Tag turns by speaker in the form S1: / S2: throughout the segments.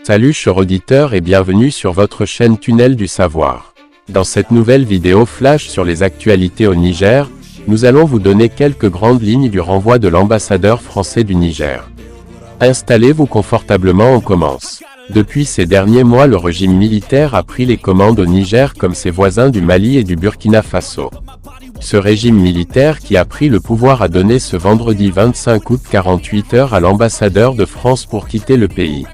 S1: Salut chers auditeurs et bienvenue sur votre chaîne Tunnel du Savoir. Dans cette nouvelle vidéo flash sur les actualités au Niger, nous allons vous donner quelques grandes lignes du renvoi de l'ambassadeur français du Niger. Installez-vous confortablement, on commence. Depuis ces derniers mois, le régime militaire a pris les commandes au Niger comme ses voisins du Mali et du Burkina Faso. Ce régime militaire qui a pris le pouvoir a donné ce vendredi 25 août 48 heures à l'ambassadeur de France pour quitter le pays.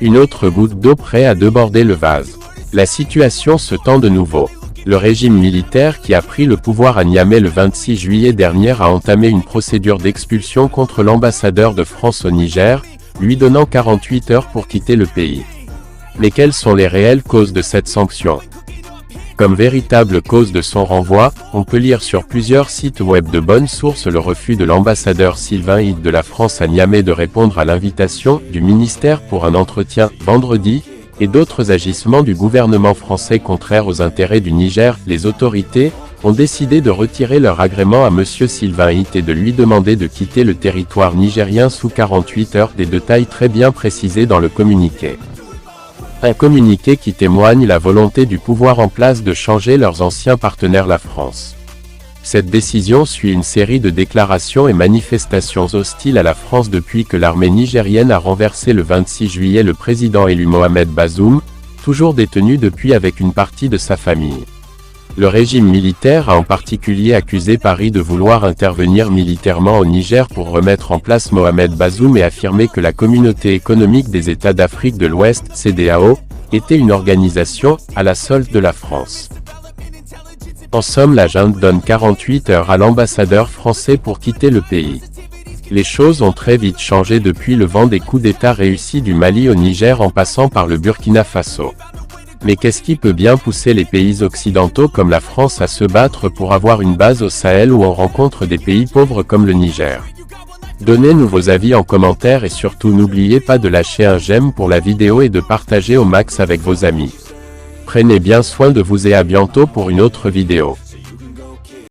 S1: Une autre goutte d'eau prête à déborder le vase. La situation se tend de nouveau. Le régime militaire qui a pris le pouvoir à Niamey le 26 juillet dernier a entamé une procédure d'expulsion contre l'ambassadeur de France au Niger, lui donnant 48 heures pour quitter le pays. Mais quelles sont les réelles causes de cette sanction? Comme véritable cause de son renvoi, on peut lire sur plusieurs sites web de bonnes sources le refus de l'ambassadeur Sylvain Itte de la France à Niamey de répondre à l'invitation du ministère pour un entretien vendredi, et d'autres agissements du gouvernement français contraires aux intérêts du Niger. Les autorités ont décidé de retirer leur agrément à M. Sylvain Itte et de lui demander de quitter le territoire nigérien sous 48 heures, des détails très bien précisés dans le communiqué. Un communiqué qui témoigne la volonté du pouvoir en place de changer leurs anciens partenaires la France. Cette décision suit une série de déclarations et manifestations hostiles à la France depuis que l'armée nigérienne a renversé le 26 juillet le président élu Mohamed Bazoum, toujours détenu depuis avec une partie de sa famille. Le régime militaire a en particulier accusé Paris de vouloir intervenir militairement au Niger pour remettre en place Mohamed Bazoum et affirmé que la Communauté économique des États d'Afrique de l'Ouest, CEDEAO, était une organisation à la solde de la France. En somme, la junte donne 48 heures à l'ambassadeur français pour quitter le pays. Les choses ont très vite changé depuis le vent des coups d'État réussis du Mali au Niger en passant par le Burkina Faso. Mais qu'est-ce qui peut bien pousser les pays occidentaux comme la France à se battre pour avoir une base au Sahel où on rencontre des pays pauvres comme le Niger? Donnez-nous vos avis en commentaire et surtout n'oubliez pas de lâcher un j'aime pour la vidéo et de partager au max avec vos amis. Prenez bien soin de vous et à bientôt pour une autre vidéo.